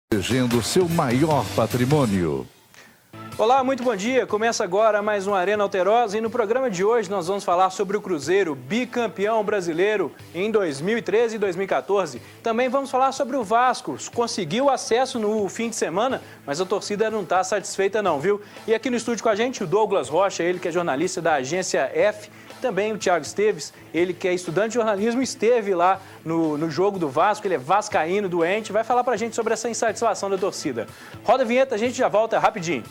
Protegendo seu maior patrimônio. Olá, muito bom dia. Começa agora mais um Arena Alterosa e no programa de hoje nós vamos falar sobre o Cruzeiro, bicampeão brasileiro em 2013 e 2014. Também vamos falar sobre o Vasco, conseguiu acesso no fim de semana, mas a torcida não está satisfeita não, viu? E aqui no estúdio com a gente o Douglas Rocha, ele que é jornalista da agência F, também o Thiago Esteves, ele que é estudante de jornalismo, esteve lá no jogo do Vasco, ele é vascaíno, doente, vai falar pra gente sobre essa insatisfação da torcida. Roda a vinheta, a gente já volta rapidinho.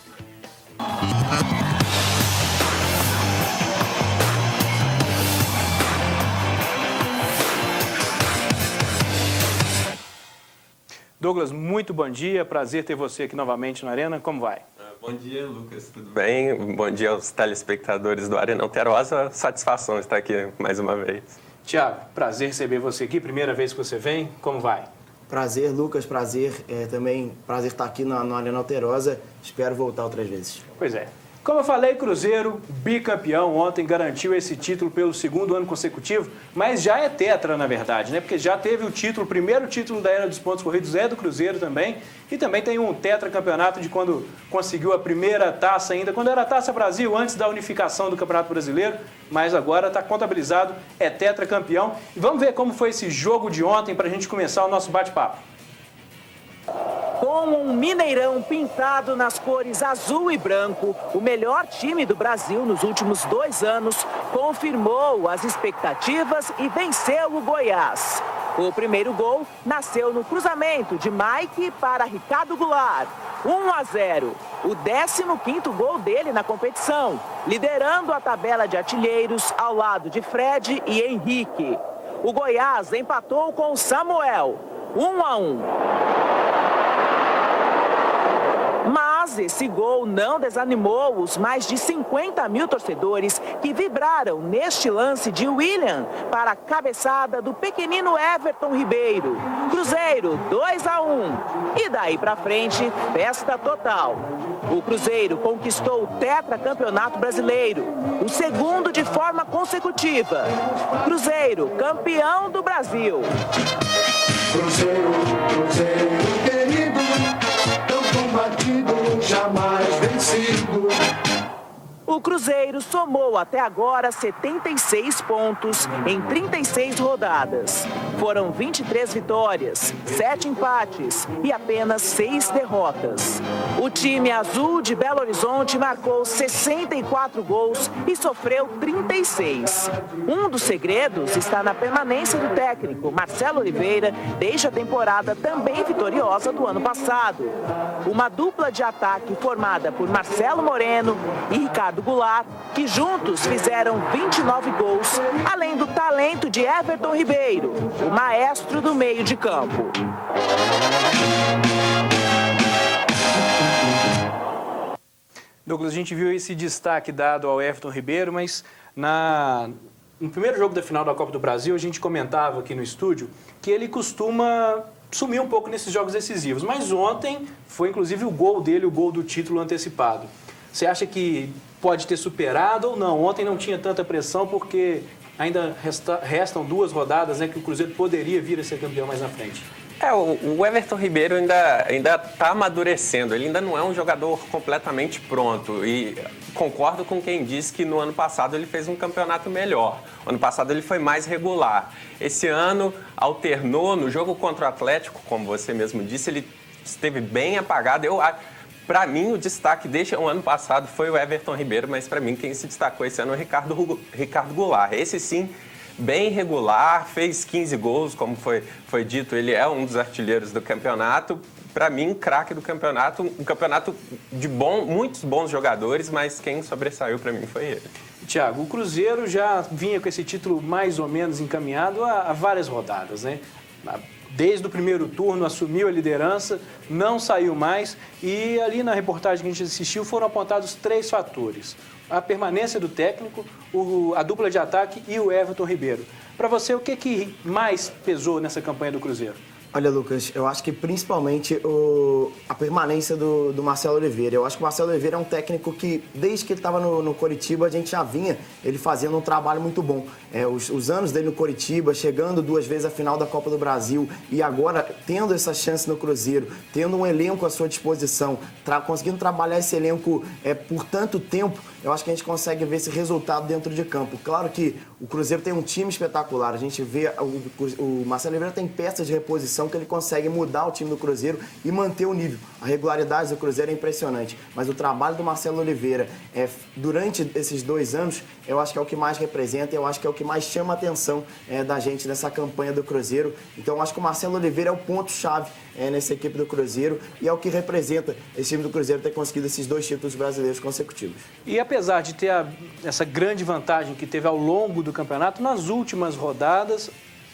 Douglas, muito bom dia, prazer ter você aqui novamente na Arena, como vai? Bom dia, Lucas, tudo bem? Bom dia aos telespectadores do Arena Alterosa, satisfação estar aqui mais uma vez. Tiago, prazer receber você aqui, primeira vez que você vem, como vai? Prazer, Lucas, prazer, também prazer estar aqui na Arena Alterosa, espero voltar outras vezes. Pois é. Como eu falei, Cruzeiro, bicampeão, ontem garantiu esse título pelo segundo ano consecutivo, mas já é tetra, na verdade, né? Porque já teve o título, o primeiro título da Era dos Pontos Corridos é do Cruzeiro também, e também tem um tetracampeonato de quando conseguiu a primeira taça ainda, quando era a Taça Brasil, antes da unificação do Campeonato Brasileiro, mas agora está contabilizado, é tetracampeão. E vamos ver como foi esse jogo de ontem para a gente começar o nosso bate-papo. Com um Mineirão pintado nas cores azul e branco, o melhor time do Brasil nos últimos 2 anos confirmou as expectativas e venceu o Goiás. O primeiro gol nasceu no cruzamento de Mike para Ricardo Goulart. 1-0, o 15º gol dele na competição, liderando a tabela de artilheiros ao lado de Fred e Henrique. O Goiás empatou com o Samuel, 1-1. Mas esse gol não desanimou os mais de 50 mil torcedores que vibraram neste lance de William para a cabeçada do pequenino Everton Ribeiro. Cruzeiro 2-1 e daí pra frente, festa total. O Cruzeiro conquistou o tetracampeonato brasileiro, o segundo de forma consecutiva. Cruzeiro, campeão do Brasil. Cruzeiro, Cruzeiro querido, tão combatido, jamais vencido. O Cruzeiro somou até agora 76 pontos em 36 rodadas. Foram 23 vitórias, 7 empates e apenas 6 derrotas. O time azul de Belo Horizonte marcou 64 gols e sofreu 36. Um dos segredos está na permanência do técnico, Marcelo Oliveira, desde a temporada também vitoriosa do ano passado. Uma dupla de ataque formada por Marcelo Moreno e Ricardo Goulart, que juntos fizeram 29 gols, além do talento de Everton Ribeiro, o maestro do meio de campo. Douglas, a gente viu esse destaque dado ao Everton Ribeiro, mas no primeiro jogo da final da Copa do Brasil, a gente comentava aqui no estúdio que ele costuma sumir um pouco nesses jogos decisivos, mas ontem foi inclusive o gol dele, o gol do título antecipado. Você acha que pode ter superado ou não? Ontem não tinha tanta pressão porque ainda restam 2 rodadas, né, que o Cruzeiro poderia vir a ser campeão mais na frente. O Everton Ribeiro ainda está amadurecendo, ele ainda não é um jogador completamente pronto e concordo com quem disse que no ano passado ele fez um campeonato melhor. Ano passado ele foi mais regular. Esse ano alternou no jogo contra o Atlético, como você mesmo disse, ele esteve bem apagado. Para mim, o destaque desde o ano passado foi o Everton Ribeiro, mas para mim quem se destacou esse ano é o Ricardo Goulart. Esse sim, bem regular, fez 15 gols, como foi dito, ele é um dos artilheiros do campeonato. Para mim, craque do campeonato, um campeonato de muitos bons jogadores, mas quem sobressaiu para mim foi ele. Thiago, o Cruzeiro já vinha com esse título mais ou menos encaminhado há várias rodadas, né? Desde o primeiro turno assumiu a liderança, não saiu mais e ali na reportagem que a gente assistiu foram apontados 3 fatores. A permanência do técnico, a dupla de ataque e o Everton Ribeiro. Para você, o que mais pesou nessa campanha do Cruzeiro? Olha, Lucas, eu acho que principalmente a permanência do Marcelo Oliveira. Eu acho que o Marcelo Oliveira é um técnico que, desde que ele estava no Coritiba, a gente já vinha ele fazendo um trabalho muito bom. Os anos dele no Coritiba, chegando 2 vezes à final da Copa do Brasil e agora tendo essa chance no Cruzeiro, tendo um elenco à sua disposição, conseguindo trabalhar esse elenco por tanto tempo, eu acho que a gente consegue ver esse resultado dentro de campo. Claro que o Cruzeiro tem um time espetacular, a gente vê, o Marcelo Oliveira tem peças de reposição que ele consegue mudar o time do Cruzeiro e manter o nível. A regularidade do Cruzeiro é impressionante, mas o trabalho do Marcelo Oliveira durante esses 2 anos, eu acho que é o que mais representa, eu acho que é o que mais chama a atenção da gente nessa campanha do Cruzeiro. Então, eu acho que o Marcelo Oliveira é o ponto-chave nessa equipe do Cruzeiro e é o que representa esse time do Cruzeiro ter conseguido esses 2 títulos brasileiros consecutivos. E apesar de ter essa grande vantagem que teve ao longo do campeonato, nas últimas rodadas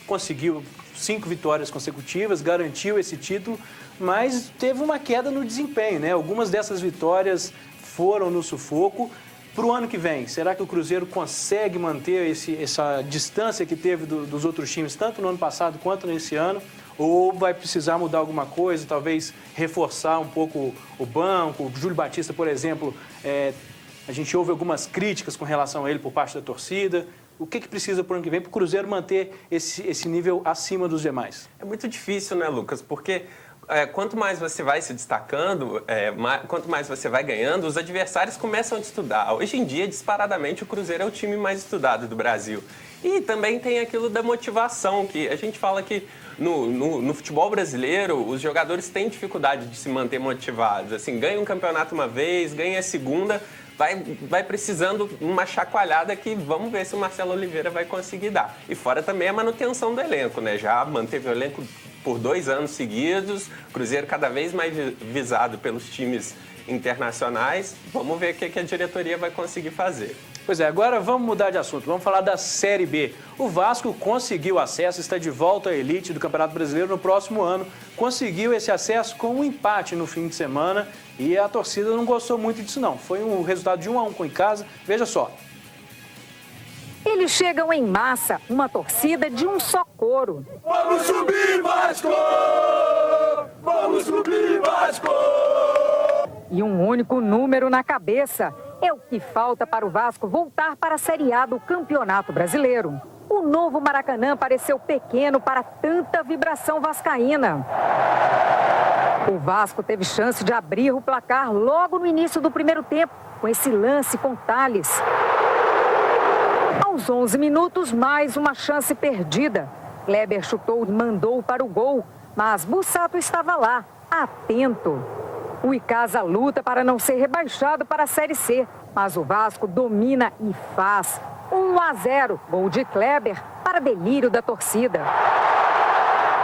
conseguiu 5 vitórias consecutivas, garantiu esse título, mas teve uma queda no desempenho, né? Algumas dessas vitórias foram no sufoco. Para o ano que vem, será que o Cruzeiro consegue manter essa distância que teve dos outros times, tanto no ano passado quanto nesse ano? Ou vai precisar mudar alguma coisa, talvez reforçar um pouco o banco? O Júlio Batista, por exemplo, a gente ouve algumas críticas com relação a ele por parte da torcida. O que precisa para o ano que vem para o Cruzeiro manter esse nível acima dos demais? É muito difícil, né, Lucas? Porque quanto mais você vai se destacando, quanto mais você vai ganhando, os adversários começam a te estudar. Hoje em dia, disparadamente, o Cruzeiro é o time mais estudado do Brasil. E também tem aquilo da motivação, que a gente fala que no futebol brasileiro, os jogadores têm dificuldade de se manter motivados. Assim, ganha um campeonato uma vez, ganha a segunda, vai precisando uma chacoalhada que vamos ver se o Marcelo Oliveira vai conseguir dar. E fora também a manutenção do elenco, né? Já manteve o elenco por 2 anos seguidos, Cruzeiro cada vez mais visado pelos times internacionais. Vamos ver o que a diretoria vai conseguir fazer. Pois é, agora vamos mudar de assunto, vamos falar da Série B. O Vasco conseguiu acesso, está de volta à elite do Campeonato Brasileiro no próximo ano. Conseguiu esse acesso com um empate no fim de semana e a torcida não gostou muito disso não. Foi um resultado de 1-1 com em casa, veja só. Eles chegam em massa, uma torcida de um só coro. Vamos subir, Vasco! Vamos subir, Vasco! E um único número na cabeça. É o que falta para o Vasco voltar para a Série A do Campeonato Brasileiro. O novo Maracanã pareceu pequeno para tanta vibração vascaína. O Vasco teve chance de abrir o placar logo no início do primeiro tempo, com esse lance com Tales. Aos 11 minutos, mais uma chance perdida. Kleber chutou e mandou para o gol, mas Bussato estava lá, atento. O Icasa luta para não ser rebaixado para a Série C, mas o Vasco domina e faz. 1-0, gol de Kleber, para delírio da torcida.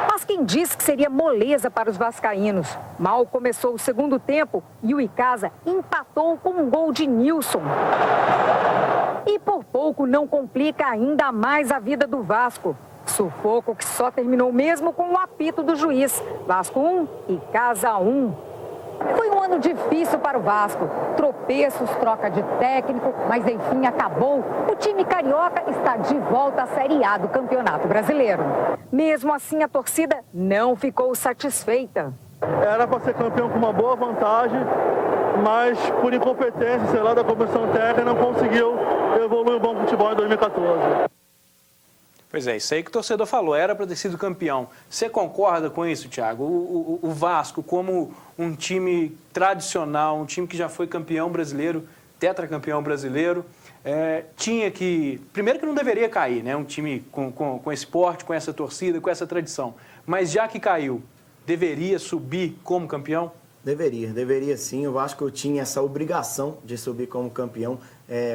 Mas quem disse que seria moleza para os vascaínos? Mal começou o segundo tempo e o Icasa empatou com um gol de Nilson. E por pouco não complica ainda mais a vida do Vasco. Sufoco que só terminou mesmo com o apito do juiz. Vasco 1, Icasa 1. Foi um ano difícil para o Vasco. Tropeços, troca de técnico, mas enfim acabou. O time carioca está de volta à Série A do Campeonato Brasileiro. Mesmo assim, a torcida não ficou satisfeita. Era para ser campeão com uma boa vantagem, mas por incompetência, sei lá, da comissão técnica, não conseguiu evoluir o bom futebol em 2014. Pois é, isso aí que o torcedor falou, era para ter sido campeão. Você concorda com isso, Thiago? O Vasco, como um time tradicional, um time que já foi campeão brasileiro, tetracampeão brasileiro, tinha que... Primeiro que não deveria cair, né? Um time com esse porte, com essa torcida, com essa tradição. Mas já que caiu, deveria subir como campeão? Deveria sim. O Vasco tinha essa obrigação de subir como campeão.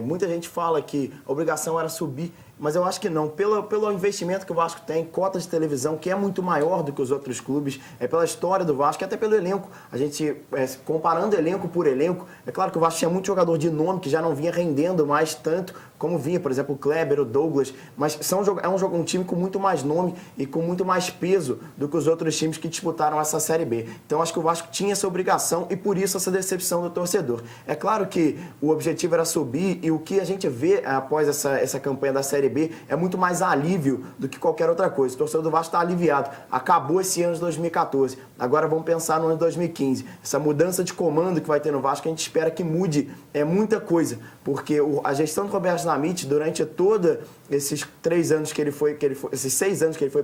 Muita gente fala que a obrigação era subir, mas eu acho que não. Pelo investimento que o Vasco tem, cota de televisão, que é muito maior do que os outros clubes, pela história do Vasco, até pelo elenco. A gente, comparando elenco por elenco, é claro que o Vasco tinha muito jogador de nome que já não vinha rendendo mais tanto como vinha, por exemplo, o Kleber, o Douglas, mas um time com muito mais nome e com muito mais peso do que os outros times que disputaram essa Série B. Então, acho que o Vasco tinha essa obrigação e, por isso, essa decepção do torcedor. É claro que o objetivo era subir, aí, e o que a gente vê após essa campanha da Série B é muito mais alívio do que qualquer outra coisa. O torcedor do Vasco está aliviado. Acabou esse ano de 2014. Agora vamos pensar no ano de 2015. Essa mudança de comando que vai ter no Vasco, a gente espera que mude muita coisa. Porque a gestão do Roberto Dinamite, durante todos esses 6 anos que ele foi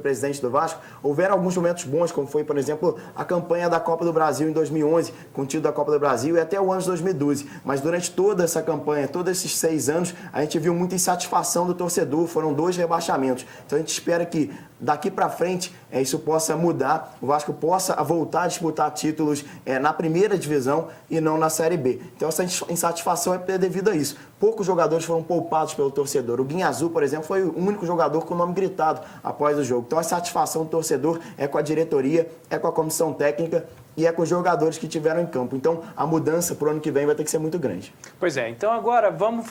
presidente do Vasco, houveram alguns momentos bons, como foi, por exemplo, a campanha da Copa do Brasil em 2011, com o título da Copa do Brasil, e até o ano de 2012. Mas durante toda essa campanha, todos esses 6 anos, a gente viu muita insatisfação do torcedor, foram 2 rebaixamentos. Então a gente espera que daqui para frente isso possa mudar, o Vasco possa voltar a disputar títulos na primeira divisão e não na Série B. Então essa insatisfação é devido a isso. Poucos jogadores foram poupados pelo torcedor. O Guinha Azul, por exemplo, foi o único jogador com o nome gritado após o jogo. Então a satisfação do torcedor é com a diretoria, é com a comissão técnica e é com os jogadores que tiveram em campo. Então a mudança para o ano que vem vai ter que ser muito grande. Pois é, então agora vamos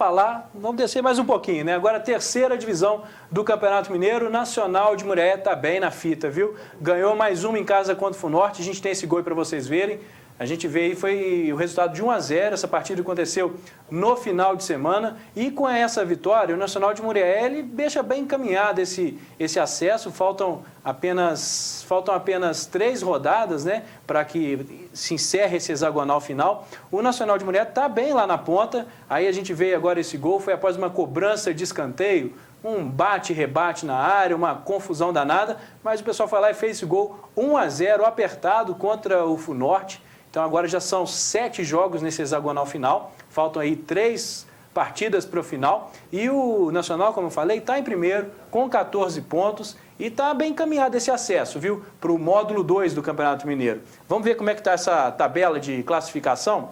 descer mais um pouquinho, né? Agora a terceira divisão do Campeonato Mineiro, Nacional de Muriaé está bem na fita, viu? Ganhou mais uma em casa contra o Funorte, a gente tem esse gol aí para vocês verem. A gente vê aí, foi o resultado de 1-0, essa partida aconteceu no final de semana, e com essa vitória, o Nacional de Muriaé, ele deixa bem encaminhado esse acesso, faltam apenas 3 rodadas, né, para que se encerre esse hexagonal final. O Nacional de Muriaé está bem lá na ponta, aí a gente vê agora esse gol, foi após uma cobrança de escanteio, um bate-rebate na área, uma confusão danada, mas o pessoal foi lá e fez esse gol 1-0 apertado contra o Funorte. Então agora já são 7 jogos nesse hexagonal final, faltam aí 3 partidas para o final. E o Nacional, como eu falei, está em primeiro com 14 pontos e está bem encaminhado esse acesso, viu? Para o módulo 2 do Campeonato Mineiro. Vamos ver como é que está essa tabela de classificação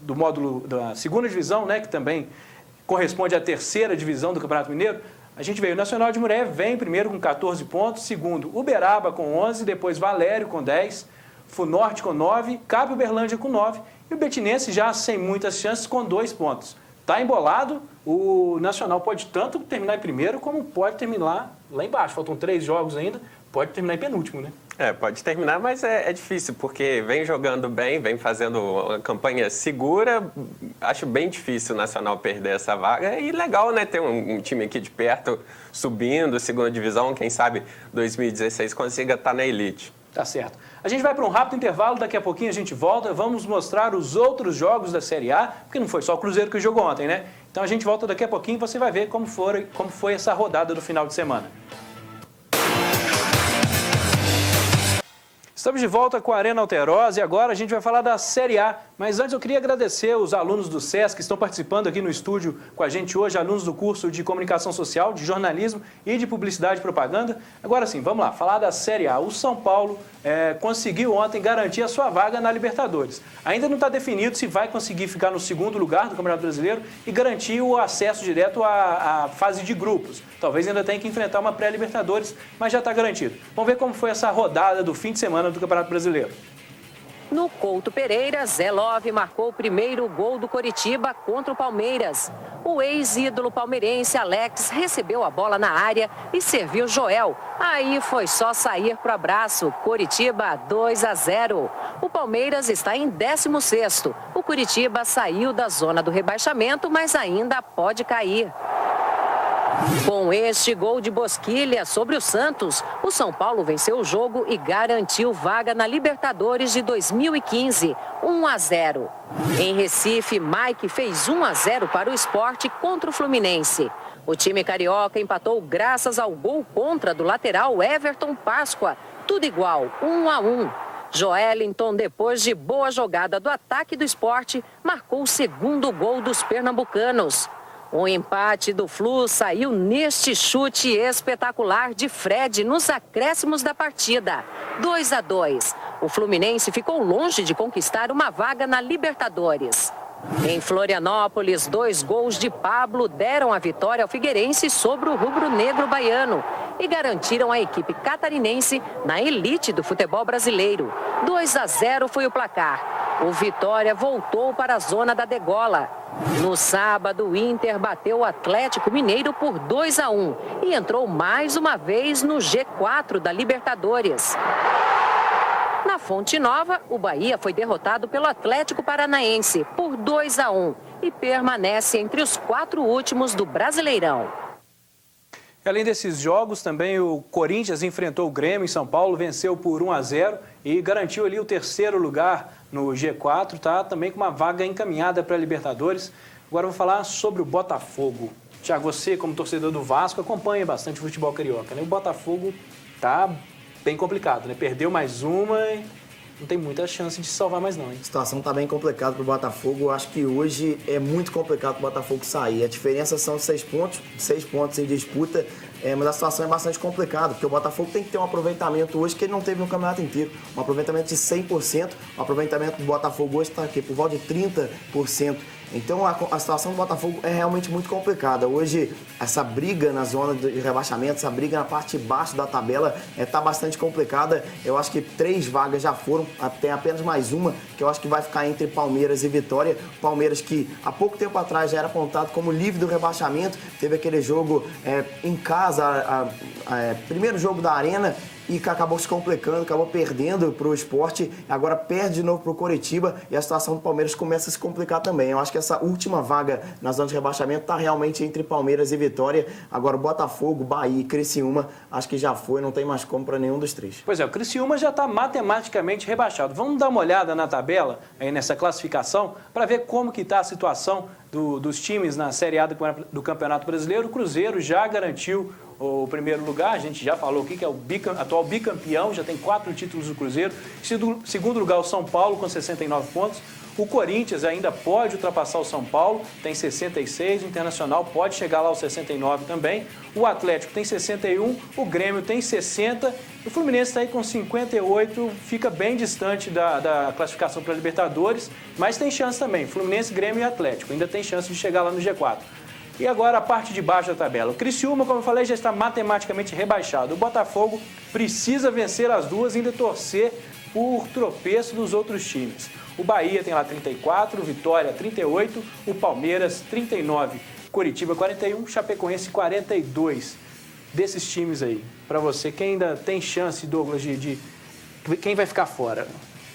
do módulo da segunda divisão, né? Que também corresponde à terceira divisão do Campeonato Mineiro. A gente vê o Nacional de Muriaé vem primeiro com 14 pontos, segundo Uberaba com 11, depois Valério com 10, Funorte com 9, Cabo Uberlândia com 9 e o Betinense já sem muitas chances com 2 pontos. Está embolado, o Nacional pode tanto terminar em primeiro como pode terminar lá embaixo. Faltam 3 jogos ainda, pode terminar em penúltimo, né? Pode terminar, mas é difícil, porque vem jogando bem, vem fazendo uma campanha segura. Acho bem difícil o Nacional perder essa vaga. E legal, né, ter um time aqui de perto subindo, segunda divisão, quem sabe 2016 consiga estar na elite. Tá certo. A gente vai para um rápido intervalo, daqui a pouquinho a gente volta, vamos mostrar os outros jogos da Série A, porque não foi só o Cruzeiro que jogou ontem, né? Então a gente volta daqui a pouquinho e você vai ver como foi essa rodada do final de semana. Estamos de volta com a Arena Alterosa e agora a gente vai falar da Série A. Mas antes eu queria agradecer os alunos do SESC que estão participando aqui no estúdio com a gente hoje, alunos do curso de Comunicação Social, de Jornalismo e de Publicidade e Propaganda. Agora sim, vamos lá, falar da Série A. O São Paulo conseguiu ontem garantir a sua vaga na Libertadores. Ainda não está definido se vai conseguir ficar no segundo lugar do Campeonato Brasileiro e garantir o acesso direto à fase de grupos. Talvez ainda tenha que enfrentar uma pré-Libertadores, mas já está garantido. Vamos ver como foi essa rodada do fim de semana do Campeonato Brasileiro. No Couto Pereira, Zé Love marcou o primeiro gol do Coritiba contra o Palmeiras. O ex-ídolo palmeirense Alex recebeu a bola na área e serviu Joel. Aí foi só sair para o abraço. Coritiba 2-0. O Palmeiras está em 16º. O Coritiba saiu da zona do rebaixamento, mas ainda pode cair. Com este gol de Bosquilha sobre o Santos, o São Paulo venceu o jogo e garantiu vaga na Libertadores de 2015, 1-0. Em Recife, Mike fez 1-0 para o Sport contra o Fluminense. O time carioca empatou graças ao gol contra do lateral Everton Páscoa, tudo igual, 1-1. Joelinton, depois de boa jogada do ataque do Sport, marcou o segundo gol dos pernambucanos. O empate do Flu saiu neste chute espetacular de Fred nos acréscimos da partida, 2-2. O Fluminense ficou longe de conquistar uma vaga na Libertadores. Em Florianópolis, 2 gols de Pablo deram a vitória ao Figueirense sobre o rubro-negro baiano e garantiram a equipe catarinense na elite do futebol brasileiro. 2-0 foi o placar. O Vitória voltou para a zona da degola. No sábado, o Inter bateu o Atlético Mineiro por 2-1 e entrou mais uma vez no G4 da Libertadores. Na Fonte Nova, o Bahia foi derrotado pelo Atlético Paranaense por 2-1 e permanece entre os 4 últimos do Brasileirão. Além desses jogos, também o Corinthians enfrentou o Grêmio em São Paulo, venceu por 1-0 e garantiu ali o 3º lugar no G4, tá? Também com uma vaga encaminhada para a Libertadores. Agora eu vou falar sobre o Botafogo. Tiago, você como torcedor do Vasco acompanha bastante o futebol carioca, né? O Botafogo tá bem complicado, né? Perdeu mais uma e não tem muita chance de salvar mais não, hein? A situação está bem complicada para o Botafogo. Eu acho que hoje é muito complicado para o Botafogo sair. A diferença são 6 pontos em disputa, mas a situação é bastante complicada, porque o Botafogo tem que ter um aproveitamento hoje que ele não teve no campeonato inteiro. Um aproveitamento de 100%. O aproveitamento do Botafogo hoje está aqui por volta de 30%. Então a situação do Botafogo é realmente muito complicada. Hoje, essa briga na zona de rebaixamento, essa briga na parte de baixo da tabela está bastante complicada. Eu acho que 3 vagas já foram, tem apenas mais uma, que eu acho que vai ficar entre Palmeiras e Vitória. Palmeiras que há pouco tempo atrás já era apontado como livre do rebaixamento, teve aquele jogo em casa, primeiro jogo da Arena, e que acabou se complicando, acabou perdendo para o Sport, agora perde de novo para o Coritiba e a situação do Palmeiras começa a se complicar também. Eu acho que essa última vaga na zona de rebaixamento está realmente entre Palmeiras e Vitória. Agora o Botafogo, Bahia e Criciúma, acho que já foi, não tem mais como para nenhum dos 3. Pois é, o Criciúma já está matematicamente rebaixado. Vamos dar uma olhada na tabela, aí nessa classificação, para ver como que está a situação dos times na Série A do Campeonato Brasileiro. O Cruzeiro já garantiu o primeiro lugar, a gente já falou aqui que é o atual bicampeão, já tem 4 títulos do Cruzeiro. Segundo lugar, o São Paulo com 69 pontos. O Corinthians ainda pode ultrapassar o São Paulo, tem 66, o Internacional pode chegar lá aos 69 também. O Atlético tem 61, o Grêmio tem 60, o Fluminense está aí com 58, fica bem distante da classificação para a Libertadores, mas tem chance também, Fluminense, Grêmio e Atlético, ainda tem chance de chegar lá no G4. E agora a parte de baixo da tabela. O Criciúma, como eu falei, já está matematicamente rebaixado. O Botafogo precisa vencer as duas e ainda torcer por tropeço dos outros times. O Bahia tem lá 34, Vitória 38, o Palmeiras 39, Coritiba 41, Chapecoense 42. Desses times aí, para você, quem ainda tem chance, Douglas, de quem vai ficar fora?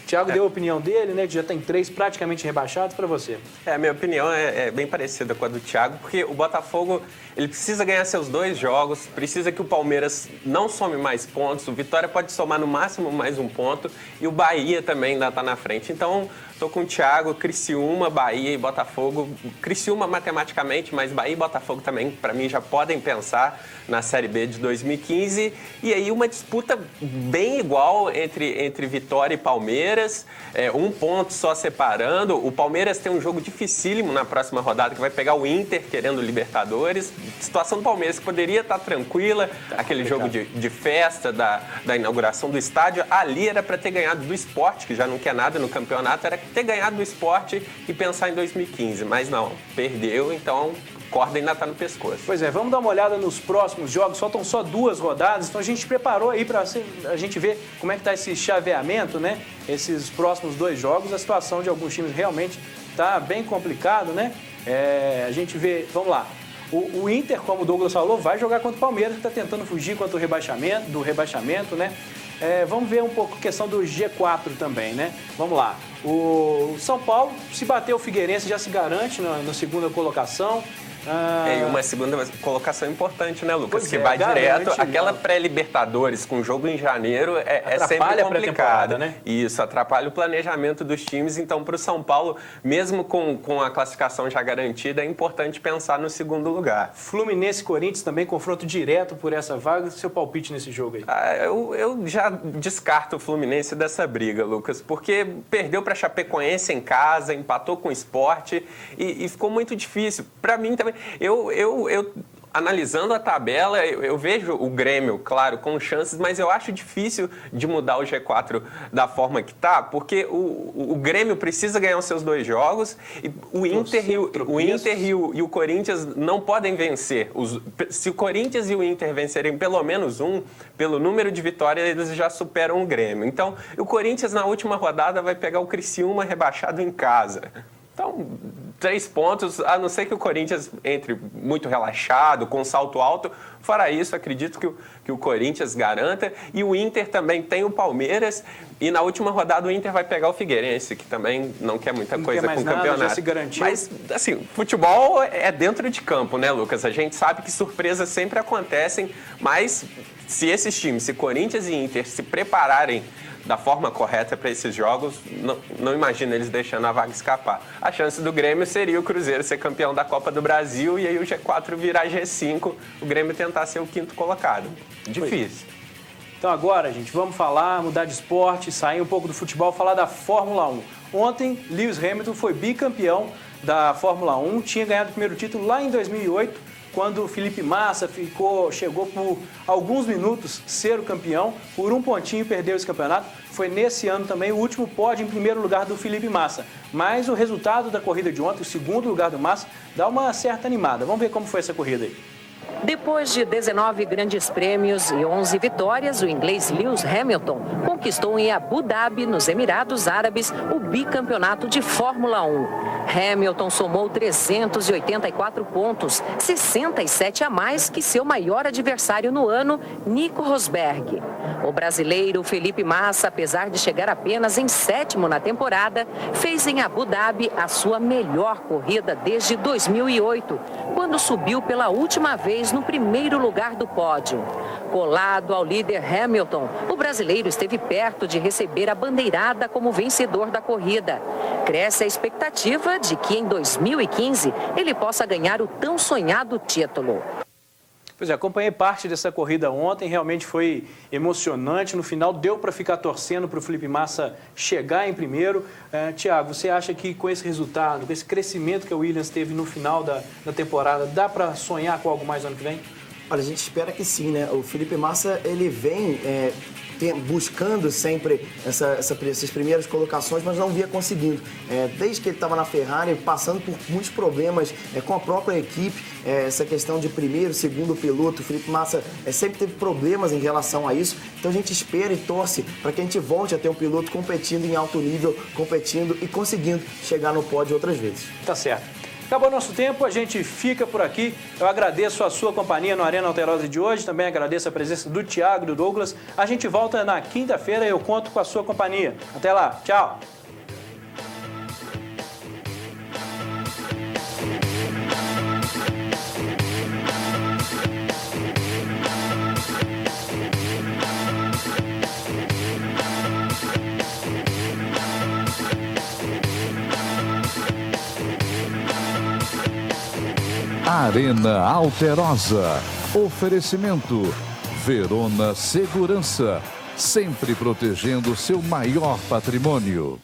O Thiago deu a opinião dele, né, que já tem 3 praticamente rebaixados. Para você. A minha opinião é bem parecida com a do Thiago, porque o Botafogo ele precisa ganhar seus 2 jogos, precisa que o Palmeiras não some mais pontos, o Vitória pode somar no máximo mais 1 ponto e o Bahia também ainda está na frente. Então, estou com o Thiago, Criciúma, Bahia e Botafogo. Criciúma matematicamente, mas Bahia e Botafogo também, para mim, já podem pensar na Série B de 2015. E aí uma disputa bem igual entre Vitória e Palmeiras, 1 ponto só separando. O Palmeiras tem um jogo dificílimo na próxima rodada, que vai pegar o Inter querendo Libertadores. Situação do Palmeiras que poderia estar tranquila, aquele jogo de festa da inauguração do estádio, ali era para ter ganhado do Sport, que já não quer nada no campeonato, era ter ganhado do Sport e pensar em 2015, mas não, perdeu, então a corda ainda está no pescoço. Pois é, vamos dar uma olhada nos próximos jogos, faltam só 2 rodadas, então a gente preparou aí para a gente ver como é que está esse chaveamento, né? Esses próximos 2 jogos, a situação de alguns times realmente está bem complicado, né? A gente vê, vamos lá, o Inter, como o Douglas falou, vai jogar contra o Palmeiras, que está tentando fugir contra do rebaixamento, né? Vamos ver um pouco a questão do G4 também, né? Vamos lá. O São Paulo, se bater o Figueirense, já se garante na segunda colocação. E uma segunda colocação importante, né, Lucas? Que vai direto. Aquela pré-Libertadores com jogo em janeiro é sempre complicado, né? Isso, atrapalha o planejamento dos times. Então, para o São Paulo, mesmo com a classificação já garantida, é importante pensar no segundo lugar. Fluminense e Corinthians também, confronto direto por essa vaga. Seu palpite nesse jogo aí? Eu já descarto o Fluminense dessa briga, Lucas, porque perdeu para Chapecoense em casa, empatou com o Sport e ficou muito difícil. Para mim também. Eu analisando a tabela, eu vejo o Grêmio, claro, com chances, mas eu acho difícil de mudar o G4 da forma que está, porque o Grêmio precisa ganhar os seus 2 jogos e o Inter e o Corinthians não podem vencer. Se o Corinthians e o Inter vencerem pelo menos um, pelo número de vitórias, eles já superam o Grêmio. Então, o Corinthians na última rodada vai pegar o Criciúma rebaixado em casa. Então, 3 pontos, a não ser que o Corinthians entre muito relaxado, com salto alto. Fora isso, acredito que o Corinthians garanta. E o Inter também tem o Palmeiras. E na última rodada o Inter vai pegar o Figueirense, que também não quer muita coisa com o campeonato. Já se garantiu. Mas, assim, futebol é dentro de campo, né, Lucas? A gente sabe que surpresas sempre acontecem, mas se esses times, se Corinthians e Inter se prepararem da forma correta para esses jogos, não imagino eles deixando a vaga escapar. A chance do Grêmio seria o Cruzeiro ser campeão da Copa do Brasil e aí o G4 virar G5, o Grêmio tentar ser o 5º colocado. Difícil. Então agora, gente, vamos mudar de esporte, sair um pouco do futebol, falar da Fórmula 1. Ontem, Lewis Hamilton foi bicampeão da Fórmula 1, tinha ganhado o primeiro título lá em 2008, quando o Felipe Massa chegou por alguns minutos ser o campeão, por um pontinho perdeu esse campeonato. Foi nesse ano também o último pódio em primeiro lugar do Felipe Massa. Mas o resultado da corrida de ontem, o segundo lugar do Massa, dá uma certa animada. Vamos ver como foi essa corrida aí. Depois de 19 grandes prêmios e 11 vitórias, o inglês Lewis Hamilton conquistou em Abu Dhabi, nos Emirados Árabes, o bicampeonato de Fórmula 1. Hamilton somou 384 pontos, 67 a mais que seu maior adversário no ano, Nico Rosberg. O brasileiro Felipe Massa, apesar de chegar apenas em 7º na temporada, fez em Abu Dhabi a sua melhor corrida desde 2008, quando subiu pela última vez no primeiro lugar do pódio. Colado ao líder Hamilton, o brasileiro esteve perto de receber a bandeirada como vencedor da corrida. Cresce a expectativa de que em 2015 ele possa ganhar o tão sonhado título. Pois é, acompanhei parte dessa corrida ontem, realmente foi emocionante. No final deu para ficar torcendo para o Felipe Massa chegar em primeiro. Thiago, você acha que com esse resultado, com esse crescimento que a Williams teve no final da temporada, dá para sonhar com algo mais no ano que vem? Olha, a gente espera que sim, né? O Felipe Massa, ele vem buscando sempre essas primeiras colocações, mas não via conseguindo. Desde que ele estava na Ferrari, passando por muitos problemas com a própria equipe, essa questão de primeiro, segundo piloto, o Felipe Massa sempre teve problemas em relação a isso. Então a gente espera e torce para que a gente volte a ter um piloto competindo em alto nível, competindo e conseguindo chegar no pódio outras vezes. Tá certo. Acabou nosso tempo, a gente fica por aqui. Eu agradeço a sua companhia no Arena Alterosa de hoje, também agradeço a presença do Thiago e do Douglas. A gente volta na quinta-feira e eu conto com a sua companhia. Até lá, tchau! Arena Alterosa. Oferecimento Verona Segurança, sempre protegendo seu maior patrimônio.